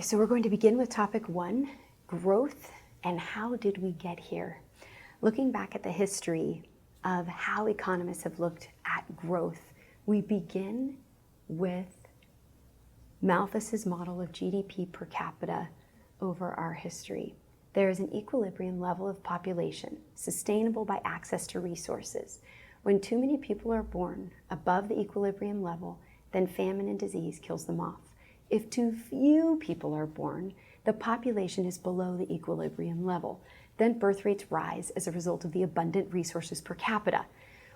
so we're going to begin with topic 1, growth and how did we get here? Looking back at the history of how economists have looked at growth, we begin with Malthus's model of GDP per capita over our history. There is an equilibrium level of population, sustainable by access to resources. When too many people are born above the equilibrium level, then famine and disease kills them off. If too few people are born, the population is below the equilibrium level. Then birth rates rise as a result of the abundant resources per capita.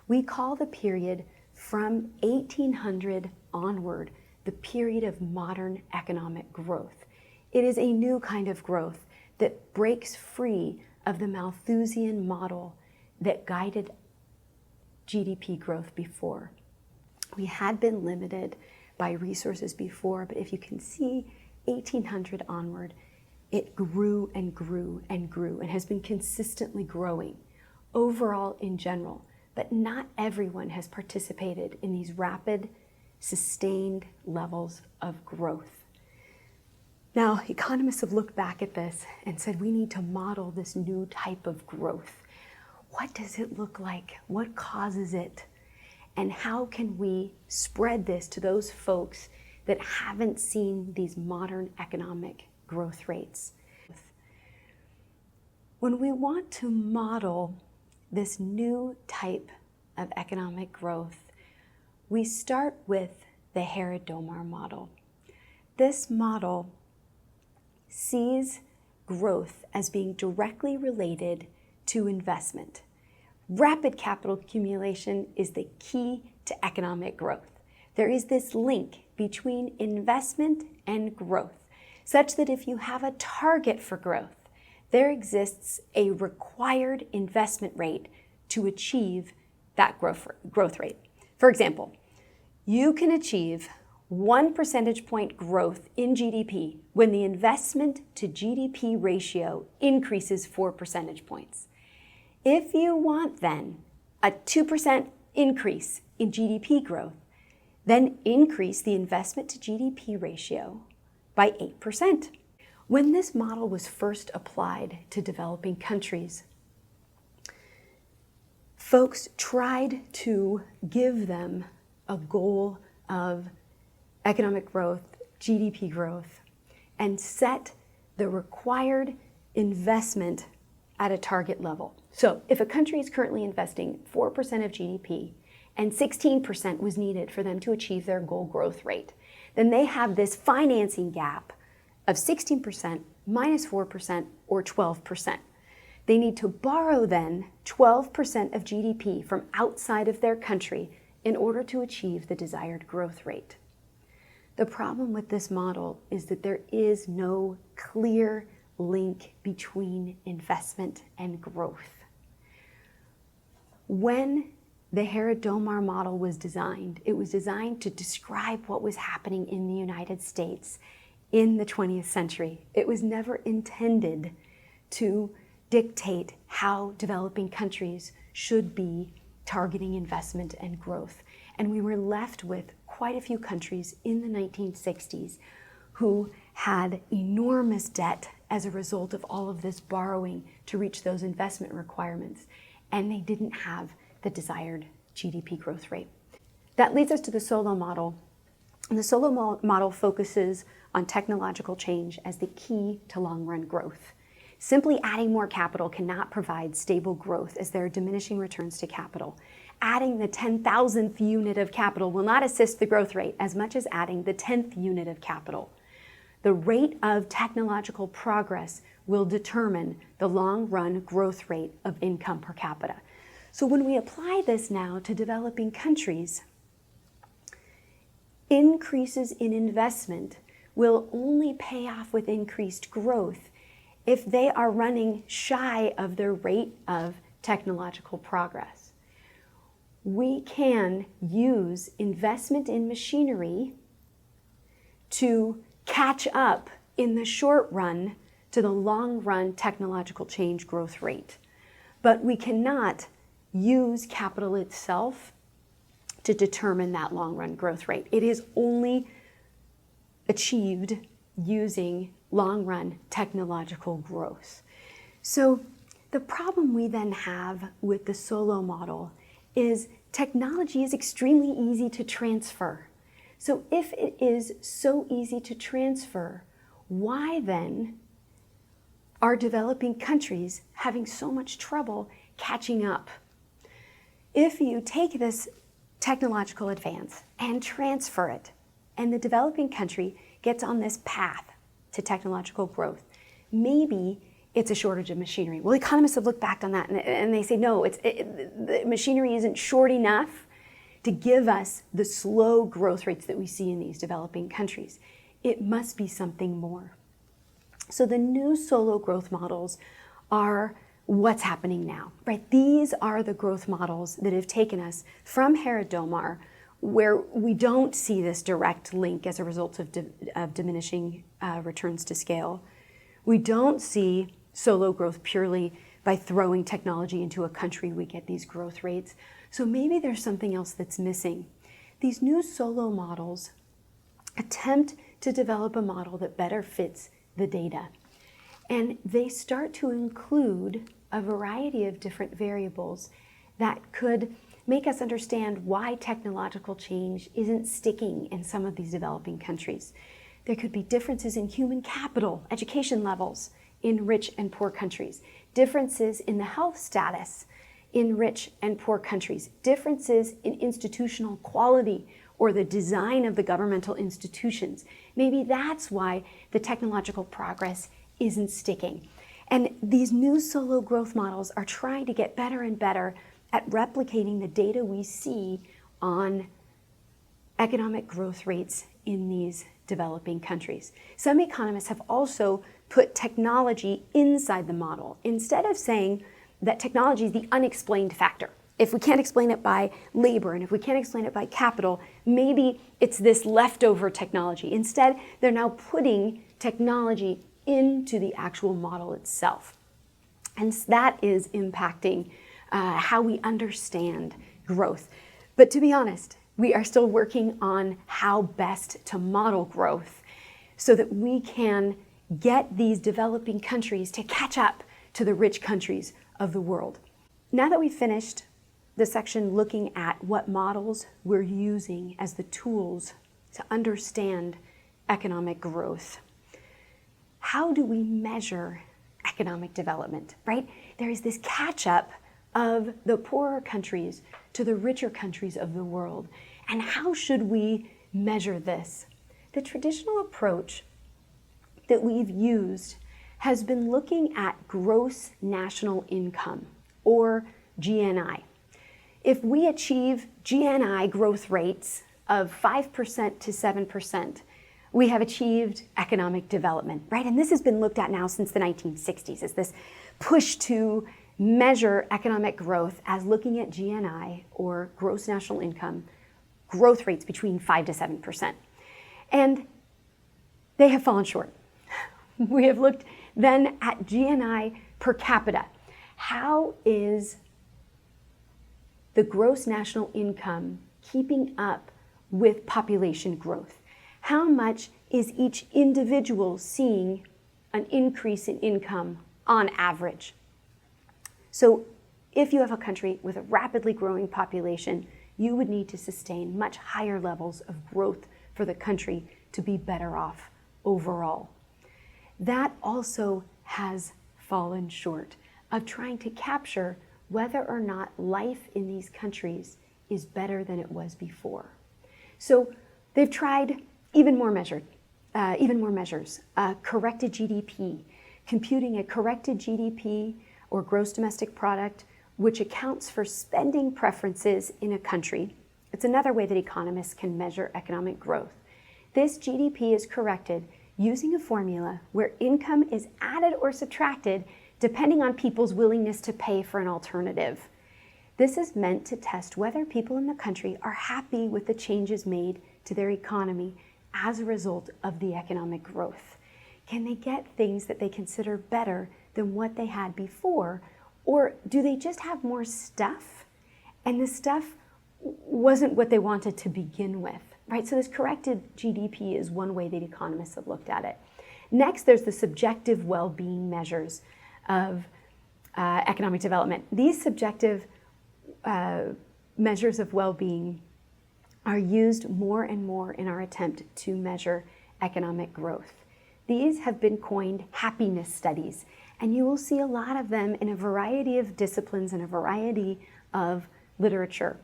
We call the period from 1800 onward the period of modern economic growth. It is a new kind of growth that breaks free of the Malthusian model that guided GDP growth before. We had been limited by resources before, but if you can see 1800 onward, it grew and grew and grew and has been consistently growing overall in general, but not everyone has participated in these rapid, sustained levels of growth. Now, economists have looked back at this and said we need to model this new type of growth. What does it look like? What causes it? And how can we spread this to those folks that haven't seen these modern economic growth rates? When we want to model this new type of economic growth, we start with the Herod-Domar model. This model sees growth as being directly related to investment. Rapid capital accumulation is the key to economic growth. There is this link between investment and growth, such that if you have a target for growth, there exists a required investment rate to achieve that growth rate. For example, you can achieve 1 percentage point growth in GDP when the investment to GDP ratio increases 4 percentage points. If you want then a 2% increase in GDP growth, then increase the investment to GDP ratio by 8%. When this model was first applied to developing countries, folks tried to give them a goal of economic growth, GDP growth, and set the required investment at a target level. So if a country is currently investing 4% of GDP and 16% was needed for them to achieve their goal growth rate, then they have this financing gap of 16% minus 4% or 12%. They need to borrow then 12% of GDP from outside of their country in order to achieve the desired growth rate. The problem with this model is that there is no clear link between investment and growth. When the Herod-Domar model was designed, it was designed to describe what was happening in the United States in the 20th century. It was never intended to dictate how developing countries should be targeting investment and growth. And we were left with quite a few countries in the 1960s who had enormous debt as a result of all of this borrowing to reach those investment requirements, and they didn't have the desired GDP growth rate. That leads us to the Solow model. And the Solow model focuses on technological change as the key to long-run growth. Simply adding more capital cannot provide stable growth as there are diminishing returns to capital. Adding the 10,000th unit of capital will not assist the growth rate as much as adding the 10th unit of capital. The rate of technological progress will determine the long-run growth rate of income per capita. So when we apply this now to developing countries, increases in investment will only pay off with increased growth if they are running shy of their rate of technological progress. We can use investment in machinery to catch up in the short run to the long run technological change growth rate. But we cannot use capital itself to determine that long run growth rate. It is only achieved using long-run technological growth. So the problem we then have with the solo model is technology is extremely easy to transfer. So if it is so easy to transfer, why then are developing countries having so much trouble catching up? If you take this technological advance and transfer it, and the developing country gets on this path to technological growth, maybe it's a shortage of machinery. Well, economists have looked back on that and they say, no, the machinery isn't short enough to give us the slow growth rates that we see in these developing countries. It must be something more. So the new solo growth models are what's happening now, right? These are the growth models that have taken us from Herod-Domar, where we don't see this direct link as a result of diminishing returns to scale. We don't see solo growth purely by throwing technology into a country, we get these growth rates. So maybe there's something else that's missing. These new solo models attempt to develop a model that better fits the data. And they start to include a variety of different variables that could make us understand why technological change isn't sticking in some of these developing countries. There could be differences in human capital, education levels in rich and poor countries, differences in the health status in rich and poor countries, differences in institutional quality or the design of the governmental institutions. Maybe that's why the technological progress isn't sticking. And these new solo growth models are trying to get better and better at replicating the data we see on economic growth rates in these developing countries. Some economists have also put technology inside the model, instead of saying that technology is the unexplained factor. If we can't explain it by labor and if we can't explain it by capital, maybe it's this leftover technology. Instead, they're now putting technology into the actual model itself. And that is impacting how we understand growth. But to be honest, we are still working on how best to model growth so that we can get these developing countries to catch up to the rich countries of the world. Now that we've finished the section looking at what models we're using as the tools to understand economic growth, how do we measure economic development, right? There is this catch-up of the poorer countries to the richer countries of the world. And how should we measure this? The traditional approach that we've used has been looking at gross national income, or GNI. If we achieve GNI growth rates of 5% to 7%, we have achieved economic development, right? And this has been looked at now since the 1960s, as this push to measure economic growth as looking at GNI, or gross national income, growth rates between 5 to 7%. And they have fallen short. We have looked then at GNI per capita. How is the gross national income keeping up with population growth? How much is each individual seeing an increase in income on average? So if you have a country with a rapidly growing population, you would need to sustain much higher levels of growth for the country to be better off overall. That also has fallen short of trying to capture whether or not life in these countries is better than it was before. So they've tried even more measures, corrected GDP, computing a corrected GDP, or gross domestic product, which accounts for spending preferences in a country. It's another way that economists can measure economic growth. This GDP is corrected using a formula where income is added or subtracted depending on people's willingness to pay for an alternative. This is meant to test whether people in the country are happy with the changes made to their economy as a result of the economic growth. Can they get things that they consider better than what they had before, or do they just have more stuff and the stuff wasn't what they wanted to begin with, right? So this corrected GDP is one way that economists have looked at it. Next, there's the subjective well-being measures of economic development. These subjective measures of well-being are used more and more in our attempt to measure economic growth. These have been coined happiness studies, and you will see a lot of them in a variety of disciplines and a variety of literature.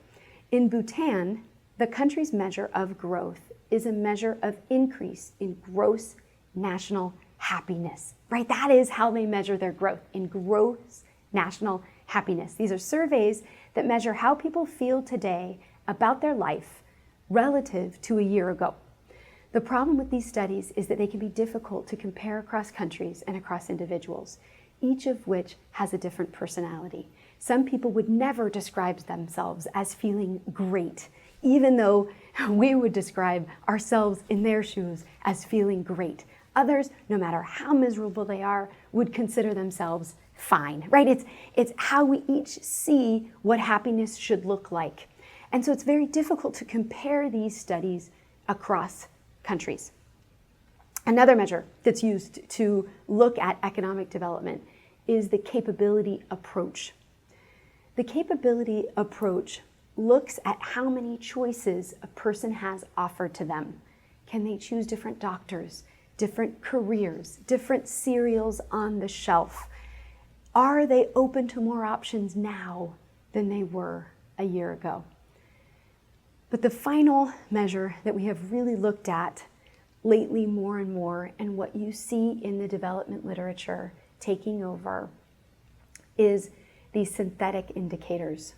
In Bhutan, the country's measure of growth is a measure of increase in gross national happiness, right? That is how they measure their growth, in gross national happiness. These are surveys that measure how people feel today about their life relative to a year ago. The problem with these studies is that they can be difficult to compare across countries and across individuals, each of which has a different personality. Some people would never describe themselves as feeling great, even though we would describe ourselves in their shoes as feeling great. Others, no matter how miserable they are, would consider themselves fine, right? It's how we each see what happiness should look like. And so it's very difficult to compare these studies across countries. Another measure that's used to look at economic development is the capability approach. The capability approach looks at how many choices a person has offered to them. Can they choose different doctors, different careers, different cereals on the shelf? Are they open to more options now than they were a year ago? But the final measure that we have really looked at lately more and more, and what you see in the development literature taking over, is these synthetic indicators.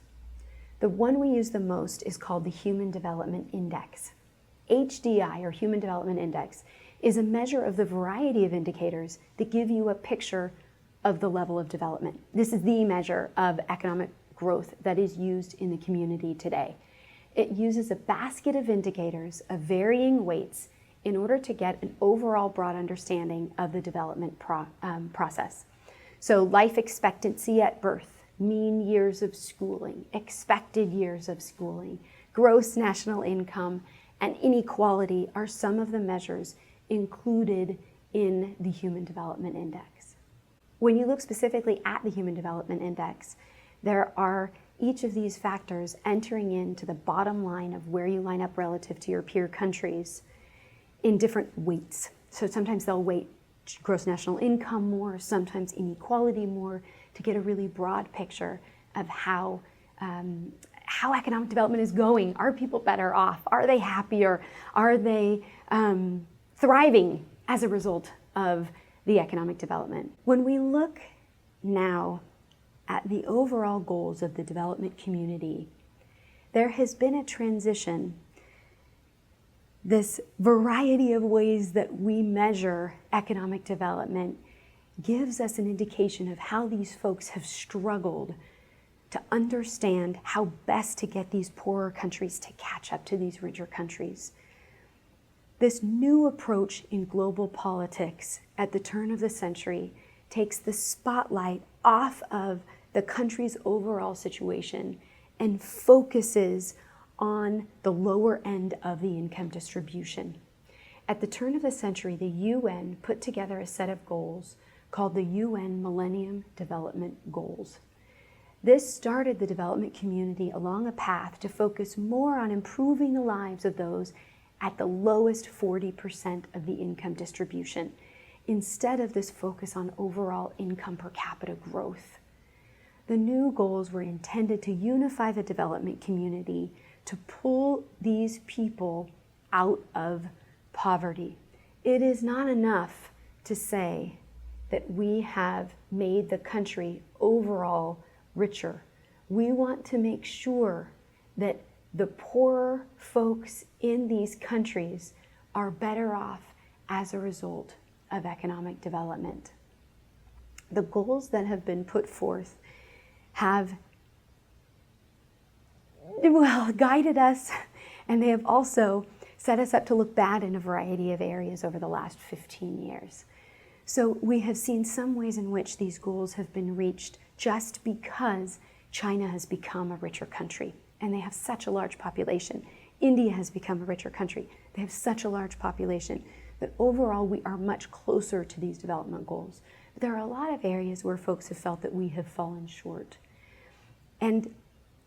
The one we use the most is called the Human Development Index. HDI, or Human Development Index, is a measure of the variety of indicators that give you a picture of the level of development. This is the measure of economic growth that is used in the community today. It uses a basket of indicators of varying weights in order to get an overall broad understanding of the development process. So life expectancy at birth, mean years of schooling, expected years of schooling, gross national income, and inequality are some of the measures included in the Human Development Index. When you look specifically at the Human Development Index, there are each of these factors entering into the bottom line of where you line up relative to your peer countries in different weights. So sometimes they'll weight gross national income more, sometimes inequality more, to get a really broad picture of how economic development is going. Are people better off? Are they happier? Are they thriving as a result of the economic development? When we look now at the overall goals of the development community, there has been a transition. This variety of ways that we measure economic development gives us an indication of how these folks have struggled to understand how best to get these poorer countries to catch up to these richer countries. This new approach in global politics at the turn of the century takes the spotlight off of the country's overall situation and focuses on the lower end of the income distribution. At the turn of the century, the UN put together a set of goals called the UN Millennium Development Goals. This started the development community along a path to focus more on improving the lives of those at the lowest 40% of the income distribution, instead of this focus on overall income per capita growth. The new goals were intended to unify the development community to pull these people out of poverty. It is not enough to say that we have made the country overall richer. We want to make sure that the poorer folks in these countries are better off as a result of economic development. The goals that have been put forth have guided us, and they have also set us up to look bad in a variety of areas over the last 15 years. So we have seen some ways in which these goals have been reached just because China has become a richer country, and they have such a large population. India has become a richer country. They have such a large population. that overall we are much closer to these development goals. But there are a lot of areas where folks have felt that we have fallen short. And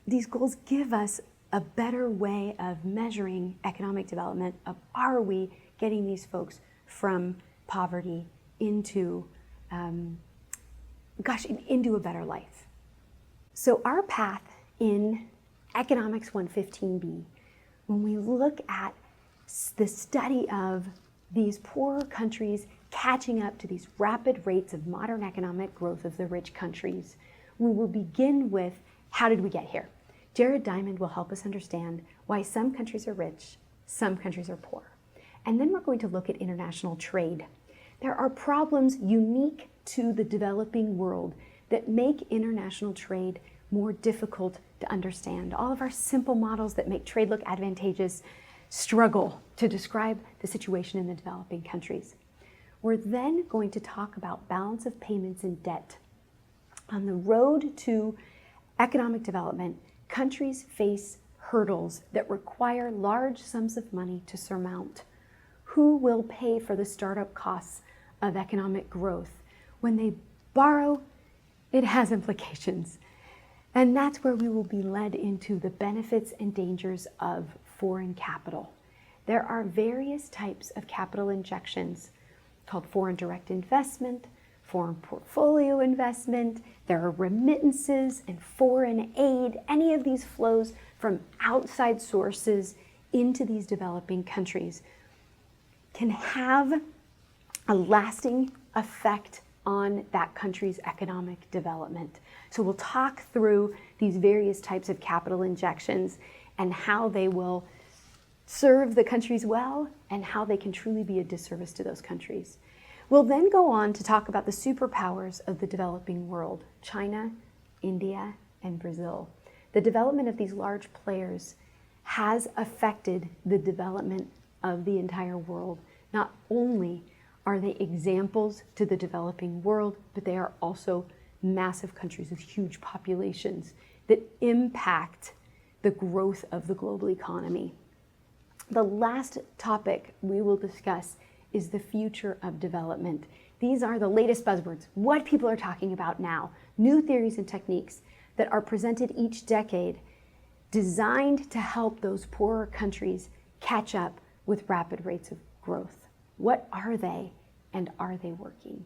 these goals give us a better way of measuring economic development, of are we getting these folks from poverty into, into a better life. So our path in Economics 115B, when we look at the study of these poorer countries catching up to these rapid rates of modern economic growth of the rich countries, we will begin with how did we get here? Jared Diamond will help us understand why some countries are rich, some countries are poor. And then we're going to look at international trade. There are problems unique to the developing world that make international trade more difficult to understand. All of our simple models that make trade look advantageous struggle to describe the situation in the developing countries. We're then going to talk about balance of payments and debt. On the road to economic development, countries face hurdles that require large sums of money to surmount. Who will pay for the startup costs of economic growth? When they borrow, it has implications. And that's where we will be led into the benefits and dangers of foreign capital. There are various types of capital injections called foreign direct investment, foreign portfolio investment, there are remittances and foreign aid. Any of these flows from outside sources into these developing countries can have a lasting effect on that country's economic development. So we'll talk through these various types of capital injections and how they will serve the countries well and how they can truly be a disservice to those countries. We'll then go on to talk about the superpowers of the developing world, China, India, and Brazil. The development of these large players has affected the development of the entire world. Not only are they examples to the developing world, but they are also massive countries with huge populations that impact the growth of the global economy. The last topic we will discuss is the future of development. These are the latest buzzwords, what people are talking about now, new theories and techniques that are presented each decade designed to help those poorer countries catch up with rapid rates of growth. What are they, and are they working?